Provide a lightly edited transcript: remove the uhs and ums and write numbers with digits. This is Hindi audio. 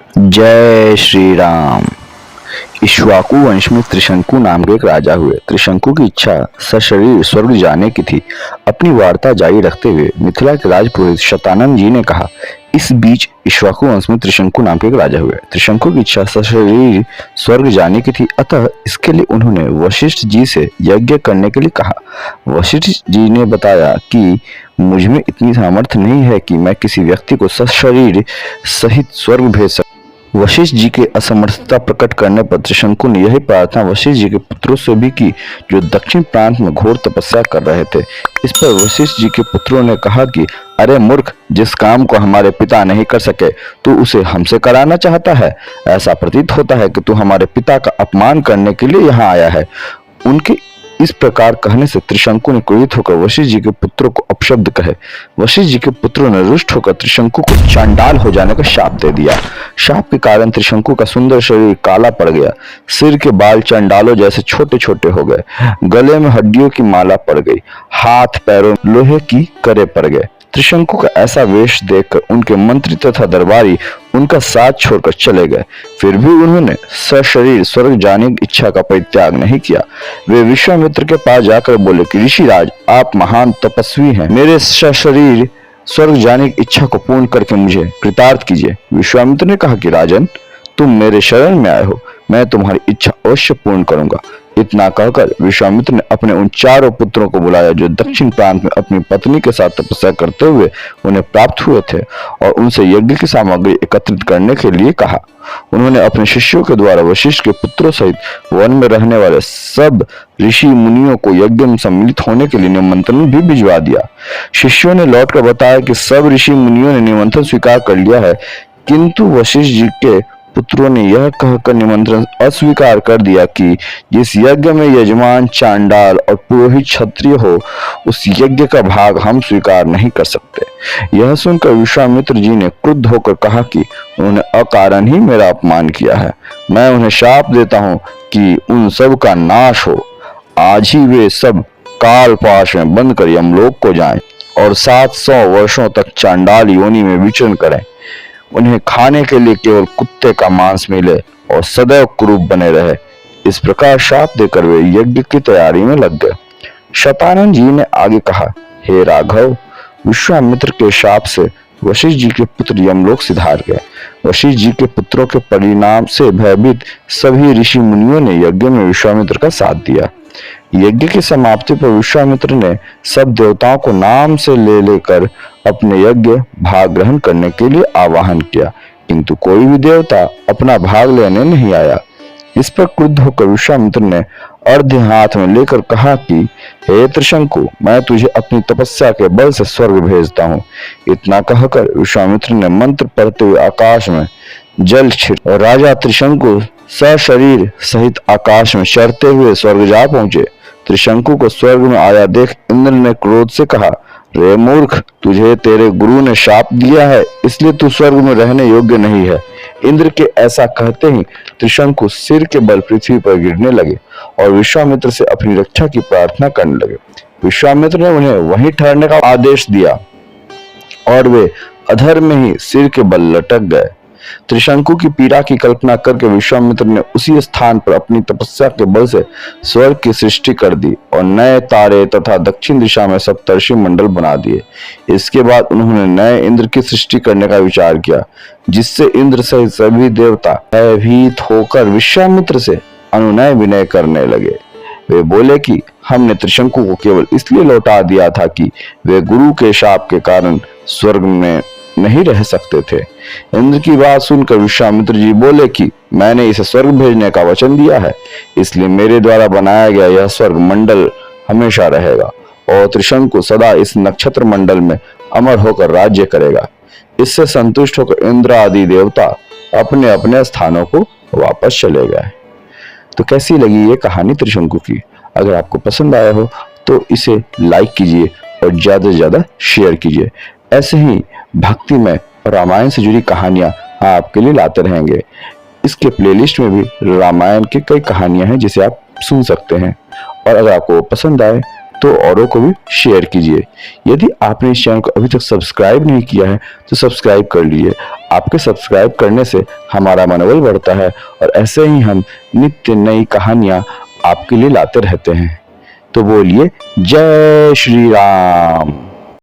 जय श्री राम। इक्ष्वाकु वंश में त्रिशंकु नाम के एक राजा हुए। त्रिशंकु की इच्छा सशरीर स्वर्ग जाने की थी। अपनी वार्ता जारी रखते हुए मिथिला के राजपुरोहित शतानंद जी ने कहा, इस बीच इक्ष्वाकु वंश में त्रिशंकु नाम के एक राजा हुए। त्रिशंकु की इच्छा सशरीर स्वर्ग जाने की थी, अतः इसके लिए उन्होंने वशिष्ठ जी से यज्ञ करने के लिए कहा। वशिष्ठ जी ने बताया कि मुझ में इतनी सामर्थ्य नहीं है कि मैं किसी व्यक्ति को सशरीर सहित स्वर्ग भेज सकूं। वशिष्ठ जी की असमर्थता प्रकट करने पर त्रिशंकु ने यही प्रार्थना वशिष्ठ जी के पुत्रों से भी की, जो दक्षिण प्रांत में घोर तपस्या कर रहे थे। इस पर वशिष्ठ जी के पुत्रों ने कहा कि अरे मूर्ख, जिस काम को हमारे पिता नहीं कर सके तू उसे हमसे कराना चाहता है। ऐसा प्रतीत होता है कि तू हमारे पिता का अपमान करने के लिए यहाँ आया है। उनके इस प्रकार कहने से त्रिशंकु ने क्रोधित होकर वशिष्ठ जी के पुत्रों को अपशब्द कहे। वशिष्ठ जी के पुत्रों ने रुष्ट होकर त्रिशंकु को चांडाल हो जाने का शाप दे दिया। शाप के कारण त्रिशंकु का सुंदर शरीर काला पड़ गया, सिर के बाल चांडालों जैसे छोटे छोटे हो गए, गले में हड्डियों की माला पड़ गई, हाथ पैरों में लोहे की करे पड़ गए। त्रिशंकु का ऐसा वेश देखकर उनके मंत्री तथा दरबारी उनका साथ छोड़कर चले गए। फिर भी उन्होंने सशरीर स्वर्ग जाने की इच्छा का परित्याग नहीं किया। वे विश्वामित्र के पास जाकर बोले कि ऋषिराज, आप महान तपस्वी हैं, मेरे सशरीर स्वर्ग जाने की इच्छा को पूर्ण करके मुझे कृतार्थ कीजिए। विश्वामित्र ने कहा कि राजन, तुम मेरे शरण में आए हो, मैं तुम्हारी इच्छा अवश्य पूर्ण करूंगा। इतना कहकर विश्वामित्र ने अपने उन चारों पुत्रों को बुलाया जो दक्षिण प्रांत में अपनी पत्नी के साथ तपस्या करते हुए उन्हें प्राप्त हुए थे, और उनसे यज्ञ की सामग्री एकत्रित करने के लिए कहा। उन्होंने अपने शिष्यों के द्वारा वशिष्ठ के पुत्रों सहित वन में रहने वाले सब ऋषि मुनियों को यज्ञ में सम्मिलित होने के लिए निमंत्रण भी भिजवा दिया। शिष्यों ने लौटकर बताया कि सब ऋषि मुनियों ने निमंत्रण स्वीकार कर लिया है, किंतु वशिष्ठ जी के पुत्रों ने यह कहकर निमंत्रण अस्वीकार कर दिया कि जिस यज्ञ में यजमान चांडाल और पुरोहित क्षत्रिय हो, उस यज्ञ का भाग हम स्वीकार नहीं कर सकते। यह सुनकर विश्वामित्र जी ने क्रुद्ध होकर कहा कि उन्होंने अकारण ही मेरा अपमान किया है। मैं उन्हें शाप देता हूँ कि उन सब का नाश हो। आज ही वे सब काल पाश में बंद कर यमलोक को जाएं और 700 वर्षों तक चांडाल योनि में विचरण करें। उन्हें खाने के लिए केवल कुत्ते का मांस मिले और सदैव कुरूप बने रहे। इस प्रकार शाप देकर वे यज्ञ की तैयारी में लग गए। शतानंद जी ने आगे कहा, हे राघव, विश्वामित्र के शाप से वशिष्ठ जी के पुत्र यमलोक सिधार गए। वशिष्ठ जी के पुत्रों के परिणाम से भयभीत सभी ऋषि मुनियों ने यज्ञ में विश्वामित्र का साथ दिया। यज्ञ की समाप्ति पर विश्वामित्र ने सब देवताओं को नाम से ले लेकर अपने यज्ञ भाग ग्रहण करने के लिए आवाहन किया, किंतु कोई भी देवता अपना भाग लेने नहीं आया। इस पर क्रुद्ध होकर विश्वामित्र ने अर्घ्य हाथ में लेकर कहा कि हे त्रिशंकु, मैं तुझे अपनी तपस्या के बल से स्वर्ग भेजता हूँ। इतना कहकर विश्वामित्र ने मंत्र पढ़ते हुए आकाश में जल छिड़ और राजा त्रिशंकु सशरीर सहित आकाश में चढ़ते हुए स्वर्ग जा पहुंचे। त्रिशंकु को स्वर्ग में आया देख इंद्र ने क्रोध से कहा, रे मूर्ख, तुझे तेरे गुरु ने शाप दिया है, इसलिए तू स्वर्ग में रहने योग्य नहीं है। इंद्र के ऐसा कहते ही त्रिशंकु सिर के बल पृथ्वी पर गिरने लगे और विश्वामित्र से अपनी रक्षा की प्रार्थना करने लगे। विश्वामित्र ने उन्हें वहीं ठहरने का आदेश दिया और वे अधर में ही सिर के बल लटक गए। त्रिशंकु की पीड़ा की कल्पना करके विश्वामित्र ने उसी स्थान पर अपनी तपस्या के बल से स्वर्ग की सृष्टि कर दी और नए तारे तथा दक्षिण दिशा में सप्तर्षि मंडल बना दिए। इसके बाद उन्होंने नए इंद्र की सृष्टि करने का विचार किया, जिससे इंद्र सहित सभी देवता भयभीत होकर विश्वामित्र से अनुनय विनय करने लगे। वे बोले कि हमने त्रिशंकु को केवल इसलिए लौटा दिया था कि वे गुरु के शाप के कारण स्वर्ग में नहीं रह सकते थे। इंद्र की बात सुनकर विश्वामित्र जी बोले कि मैंने इसे स्वर्ग भेजने का वचन दिया है, इसलिए मेरे द्वारा बनाया गया यह स्वर्ग मंडल हमेशा रहेगा और त्रिशंकु सदा इस नक्षत्र मंडल में अमर होकर राज्य करेगा। इससे संतुष्ट होकर इंद्र आदि देवता अपने अपने स्थानों को वापस चले गए। तो कैसी लगी ये कहानी त्रिशंकु की? अगर आपको पसंद आया हो तो इसे लाइक कीजिए और ज्यादा से ज्यादा शेयर कीजिए। ऐसे ही भक्ति में रामायण से जुड़ी कहानियां आपके लिए लाते रहेंगे। इसके प्लेलिस्ट में भी रामायण की कई कहानियां हैं जिसे आप सुन सकते हैं, और अगर आपको पसंद आए तो औरों को भी शेयर कीजिए। यदि आपने इस चैनल को अभी तक सब्सक्राइब नहीं किया है तो सब्सक्राइब कर लीजिए। आपके सब्सक्राइब करने से हमारा मनोबल बढ़ता है और ऐसे ही हम नित्य नई कहानियां आपके लिए लाते रहते हैं। तो बोलिए जय श्री राम।